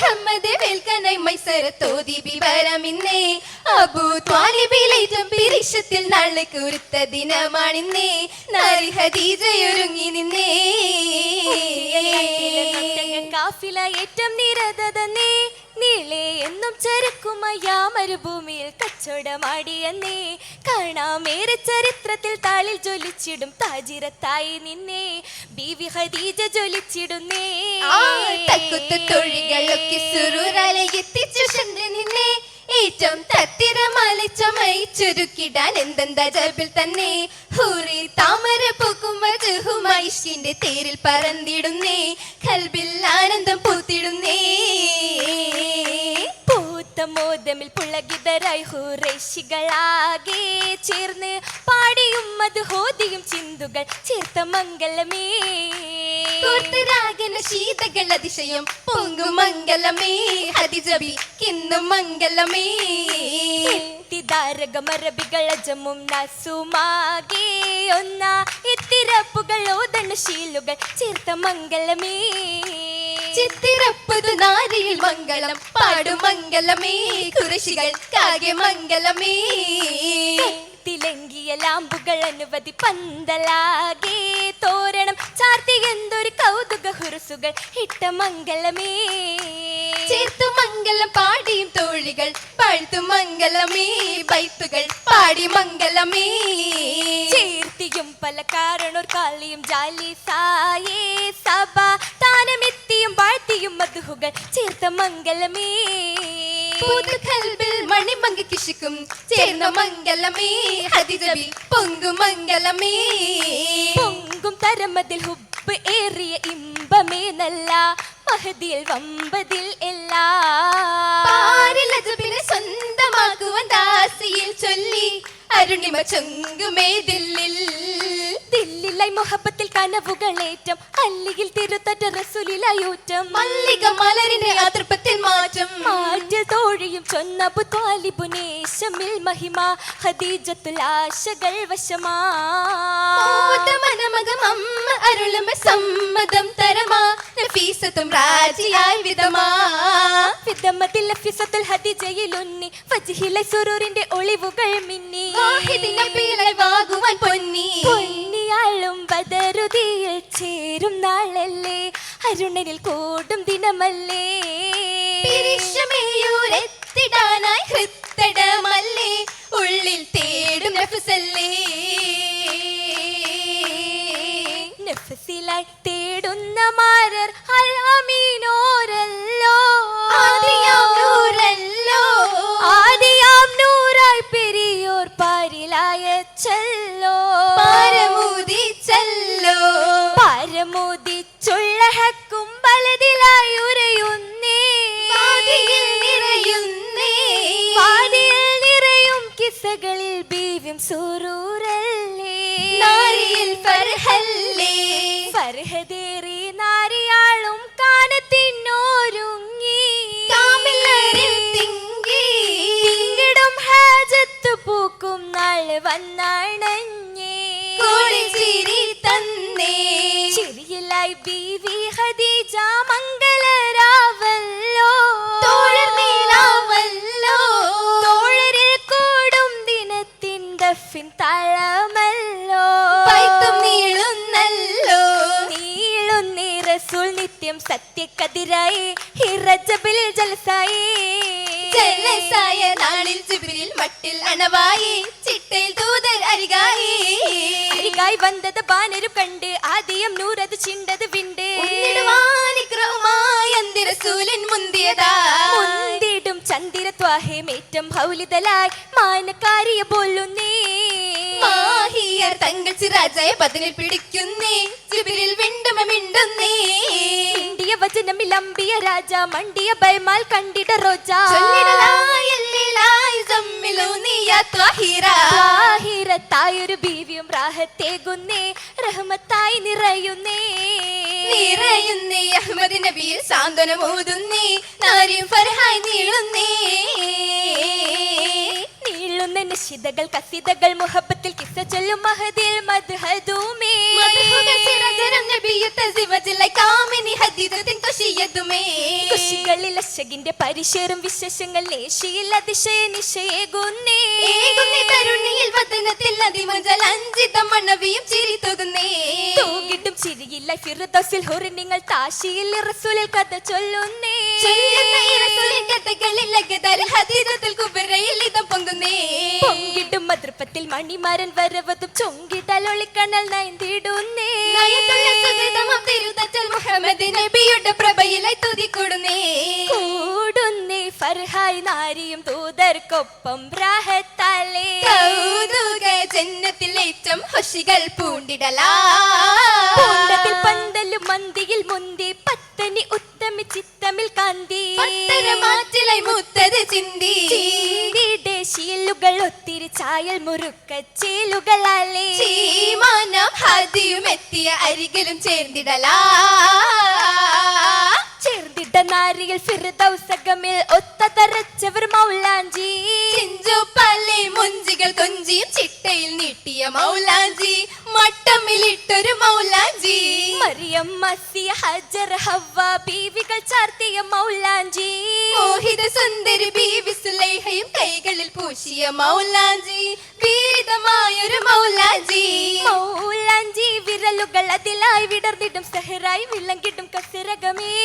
മുഹമ്മദ് വേൽക്കനായി മൈസരത്തോതി വിവരമിന്നേ അബൂ ത്വാലിബിലേറ്റം പിരിശത്തിൽ നാളെ കുരുത്ത ദിനമാണിന്നേ നാരി ഖദീജയൊരുങ്ങി നിന്നേ കാഫില ഏറ്റം നിരതന്നേ നീളെ എന്നും ചരക്കുമയ്യാ മരുഭൂമിയിൽ കച്ചവടമാടിയെന്നേ കാണാമേറെ ചരിത്രത്തിൽ താളിൽ ജ്വലിച്ചിടും താജിരത്തായി നിന്നേ ബീവി ഖദീജ ജ്വലിച്ചിടുന്നേ തൊഴികളൊക്കെ സുറൂറാലെ എത്തിച്ചു നിന്നേ ഏറ്റവും തത്തിരമാല ചമയിച്ചൊരുക്കിടാൻ എന്തെന്താ ജബിൽ തന്നെ ഹൂറി താമര പൂക്കുമജുഹുമൈഷിന്റെ തേരിൽ പറന്നിടുന്നേ കൽബിൽ ആനന്ദം പൂത്തിടുന്നേ മോദമിൽ പുളകിതരായി ഹുറൈശികളാകെ ചേർന്ന് പാടിയും മധുഹോദിയും ചിന്തുകൾ ചേർത്ത മംഗലമേ ശീതകൾ അതിശയം പൊങ്കും മംഗലമേ ഹദിജബി കിന്നും മംഗലമേ ാരകമറബികൾ അജമും നസുമാകെ ഒന്ന എത്തിരപ്പുകൾ ഓദണശീലുകൾ ചേർത്ത മംഗലമേ ചിത്തിരപ്പതു നാരിയിൽ മംഗളം പാടും മംഗലമേ കുറശികൾ കാകെ മംഗലമേ തിലങ്കിയ ലാമ്പുകൾ അനുവധി പന്തലാകെ തോരണം ചാർത്തി എന്തൊരു കൗതുക ഹുറുസുകൾ ഇട്ട മംഗലമേ ചേർത്തു മംഗലം പാടിയും തോഴികൾ പഴുത്തു മംഗലമേ ബൈത്തുകൾ പാടി മംഗലമേ ചേർത്തിയും പല കാരണോർ കാളിയും ജാലിസായേ സഭ താനമെത്തിയും വാഴ്ത്തിയും മധുഹുകൾ ചേർത്ത മംഗലമേ കൽബിൽ മണിമങ്ക കിശുക്കും ചേർന്ന മംഗലമേ ഹദിജബി പൊങ്കും മംഗലമേ പൊങ്കും തരമതിൽ ഹുബ് ഏറിയ ഇമ്പമേ നല്ല മഹദിൽ വമ്പതിൽ എല്ലാരിലജബിനെ സ്വന്തമാക്കുവാൻ ദാസിയിൽ ചൊല്ലി അരുണിമ ചൊങ്കുമേ ദില്ലിൽ ദില്ലിലായി മുഹബത്തിൽ കനവുകളേറ്റം അല്ലിയിൽ തിരുത്തറ്റ റസൂലിലായൂറ്റം മല്ലിക മലരിന്റെ അതൃപ്പത്തിൽ മാറ്റം മാറ്റ തോഴിയും ചൊന്നബു ത്വാലിബുനേശമിൽ മഹിമ ഖദീജത്തുൽ ആശകൾ വശമാ മനമകം അമ്മ അരുളമ സമ്മതം തരമാ നഫീസത്തും രാജിയായി വിധമാ വിധമതിൽ നഫീസത്തുൽ ഹദീജയിലുന്നി വജ്ഹിലെ സുറൂറിന്റെ ഒളിവുകൾ മിന്നി വാകുവാൻ പൊന്നി പൊന്നിയാളും ബദറുദിയിൽ ചേരും നാളല്ലേ അരുണനിൽ കൂടും ദിനമല്ലേ പിരിശമേയൂരെത്തിടാനായി ഹൃത്തടമല്ലേ ഉള്ളിൽ തേടും നഫ്സല്ലേ നഫ്സിലായി തേടുന്ന മാരർ അൽ അമീനോരല്ലോ ആദിയാം നൂറായി പെരിയോർ പാരിലായ ചല്ലോ പാരമോദിച്ചുള്ള ഹക്കും ബലതിലായി ഉരയുന്നേ നിറയും കിസ്സകളിൽ ബീവ്യം സുറൂറല്ലേ നാരിയിൽ ഫർഹല്ലേ ഫർഹദേറി നാരിയാളും കാനത്തിനോരുങ്ങി തിങ്കിടും ഹാജത്ത് പൂക്കും നാള് വന്നണഞ്ഞേ ചിരി തന്നേ ചിരിയിലായി ബീവി ഖദീജ മംഗളരാവല്ലോ തോളരിൽ കൂടും ദിനത്തിൻ ദഫിൻ താളമല്ലോ നീളുന്നേ റസൂൽ നിത്യം സത്യക്കതിരായി ഹിറജബിൽ ജലസായി നാളിൽ ജിബ്രീൽ മട്ടിൽ അണവായി ചിട്ടയിൽ ദൂതർ അരികായി വന്നത് ബാനരു കണ്ട് ആദ്യം നൂറത് ചിണ്ടത് വിണ്ട് മുന്തിടും ചന്ദിര ത്വാഹേമേറ്റം ഹൗലിതലായി മാനക്കാരിയ പോലുന്നേ മാഹിയർ തങ്ങൾ സിറാജായ ബദനിൽ പിടിക്കുന്നേ ജിബ്രീൽ മിണ്ടുന്നേ ഇന്ത്യ വചനമിൽ അമ്പിയ രാജ മണ്ടിയ ബൈമാൽ കണ്ടിട റോജ ായൊരു ബീവിയും റാഹത്തേകുന്നേ റഹ്മത്തായി നിറയുന്നേ അഹ്മദ് നബിയിൽ സാന്ത്വനമോതുന്നേ നാരിയും ഫർഹായി നീളുന്നേ നശിതകൾ കസിതകൾ മുഹബത്തിൽ കിസ്സ ചൊല്ലും മഹദിൽ മദ്ഹദൂമേ നബി കാമിനി ഹദീജത്തിൻ ഖുശിയതുമേ ഖുശികളിൽ അശകിന്റെ പരിശേറും വിശേഷങ്ങൾ നേശിയിൽ അതിശയ നിശയേകുന്നേ തരുണിയിൽ വദനത്തിൽ അതിമജലഞ്ചിത മണവിയും ചിരി തൂകുന്നേ തൂകിട്ടും ചിരിയില്ല ഫിർദൗസിൽ ഹുർ നിങ്ങൾ താശിയിൽ റസൂലിൽ കഥ ചൊല്ലുന്നേ പൊങ്കിട്ടും മതൃപ്പത്തിൽ മണിമാരൻ വരവതും ചൊങ്കിട്ടാൽ ഒളിക്കണൽ നയന്തിടുന്നേ മുഹമ്മദ് നബിയുടെ പ്രഭയിലായി തുതിക്കൂടുന്നേ കൂടുന്നേ ഫർഹായി നാരിയും ദൂതർക്കൊപ്പം റാഹത്താലേ ജന്നത്തിൽ ഏറ്റവും ഹുഷികൾ പൂണ്ടിടലാ പൂണ്ടത്തിൽ പന്തലും മന്തിയിൽ മുന്തി പത്തനി ഉത്തമി ചിത്തമിൽ കാന്തി മാറ്റിലായി മുത്തത് ചിന്തി ശീലുകൾ ഒത്തിരി ചായൽ മുറുക്ക ചേലുകളാലേ ചീമാനം ഹദിയും എത്തിയ അരികിലും ചേർന്നിടലാ ചേർന്നിട്ട നാരികൾ ഫിർദൗസകമിൽ ഒത്ത തരച്ചവർ മൗലാഞ്ചി ചിഞ്ചുപ്പള്ളി മുഞ്ചികൾ കൊഞ്ചിയും ചിട്ടയിൽ നീട്ടിയ മൗലാഞ്ചി മട്ടമിലിട്ടൊരു മൗലാഞ്ചി മറിയം മസിയ ഹജർ ഹവ്വ ബീവികൾ ചാർത്തിയ മൗലാഞ്ചി മോഹിത സുന്ദരി ബീവി സുലൈഹയും കൈകളിൽ പൂശിയ മൗലാഞ്ചി വീരിതമായൊരു മൗലാഞ്ചി മൗലാഞ്ചി വിരലുകൾ അതിലായി വിടർന്നിടും സഹറായി വിളങ്ങിടും കസിരകമേ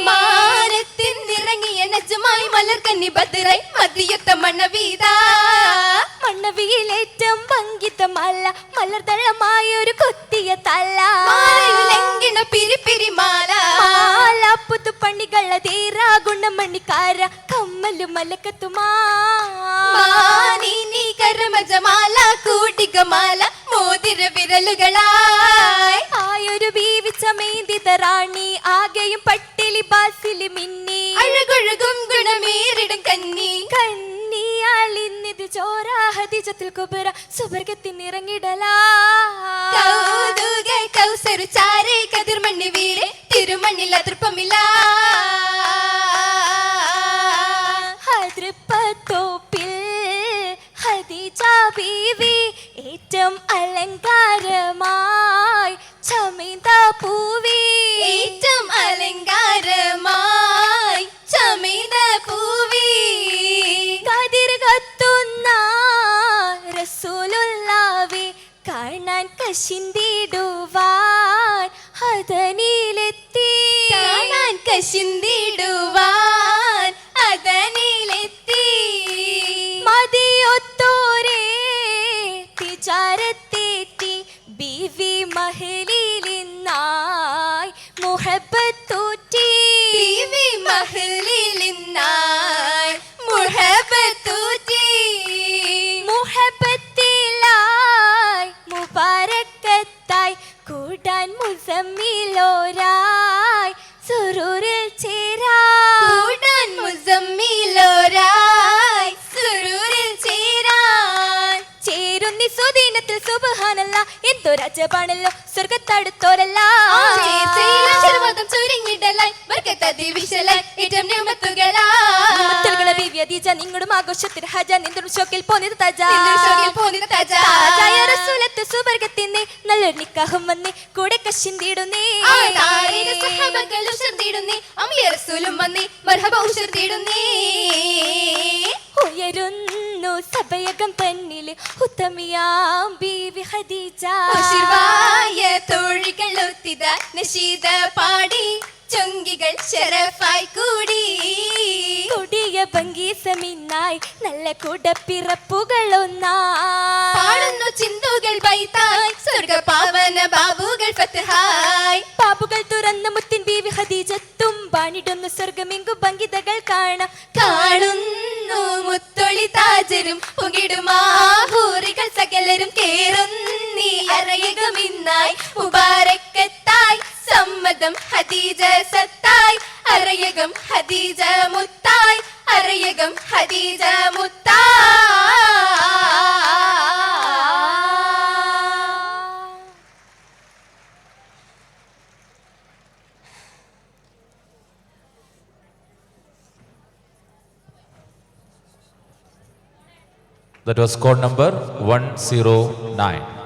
മാനത്തിൻ നിറങ്ങിയ നജമായി മലർക്കന്നി ബദറായി മതിയത്ത മണവീത മണ്ണവിയിലേറ്റം ഭംഗിതമല്ല മലർദളമായൊരു കൊത്തിയ തല ലംഘിണ പിരിപിരി മാല മാല പുതുപ്പണികള തീരാ ഗുണമണിക്കാര കമ്മലു മലക്കത്തുമാ മാനിനി കരമജമാല കൂട്ടികമാല മോതിര വിരലുകളായി ആയൊരു ബീവിച്ച മേന്തിത റാണി ആകെയും പട്ടിലി ബാസിലി മിന്നി അഴകൊഴുകും ഗുണമേറിടും കന്നി കന്നിയാളിന്നിത് ചോരാ ഹദീജത്തുൽ കുബ്ര സുബർഗത്തിൽ ഇറങ്ങിടലാ കൗതുക കൗസരു ചാരേ കതിർമണ്ണി വീരെ തിരുമണ്ണിൽ അതൃപ്പമില്ല ഹദ്രപ്പത്തോപ്പിൽ ഹദീജ ബീവി ഏറ്റവും അലങ്കാരമായി ചമീന്ത പൂവി ഏറ്റവും അലങ്കാരമായി ചമീത പൂവി കതിർ കത്തുന്ന റസൂലുള്ളാവി കാണാൻ കശിന്തിടുവാൻ ഹദനിലെത്തി കാണാൻ കശിന്തിടുവാൻ അതനിലെത്തി മതിയൊത്തോരേ തിജാരത്തേറ്റി ബീവി മഹലിലിന്നായി മുഹബത്തൂറ്റി ബീവി മഹലിലിന്നായി മുഹബത്തൂറ്റി മുഹബത്തിലായി മുബാരക്കത്തായി കൂടാൻ മുസമ്മിലോരായി സുറൂരിൽ കൂടാൻ മുസമ്മിലോരായി സുറൂരിൽ ചേരാൻ ചേരുന്നി സുദീനത്തിൽ സുബ്ഹാനല്ല എന്തൊരജപാണല്ലോ സ്വർഗത്തടുത്തോരല്ല ചെറുവതം ചുരുങ്ങിടലായി വർക്കത്തതി വിശലായി ഏറ്റവും നിയമത്തുകളായി ബീവി ഹദീജ നിങ്ങളും ആഘോഷത്തിൽ ഹജ നിന്തും ഷോക്കിൽ പോന്നിത് തജ താജായ റസൂലത്ത് സുബർഗത്തിന്നേ നല്ലൊരു നിക്കാഹും വന്നേ കൂടെ കശിന്തിടുന്നേ ഉയരുന്നു സഭയകം തന്നില് ഉത്തമിയാം ബീവി ഹദീജ തോഴികൾ ഒത്തിത നശീത പാടി ചൊങ്കികൾ ശരഫായി കൂടി കൊടിയ ഭംഗീസമിന്നായി നല്ല കുടപ്പിറപ്പുകളൊന്നായി പാടുന്നു ചിന്തുകൾ ബൈത്തായി സ്വർഗ പാവന ബാബുകൾ ഫത്ഹായി പാപുകൾ തുറന്ന മുത്തിൻ ബീവി ഹദീജത്തും പാണിടുന്നു സ്വർഗമെങ്കു ഭംഗിതകൾ കാണാം കാണുന്നു മുത്തൊളി താജരും പുകിടുമാഹൂറികൾ സകലരും കേറുന്നീ അറയകമിന്നായി മുബാരക്കത്തായി സമ്മതം Khadija സത്തായി അറയകം Khadija മുത്തായി അറയകം Khadija മുത്തായി That was code number 109.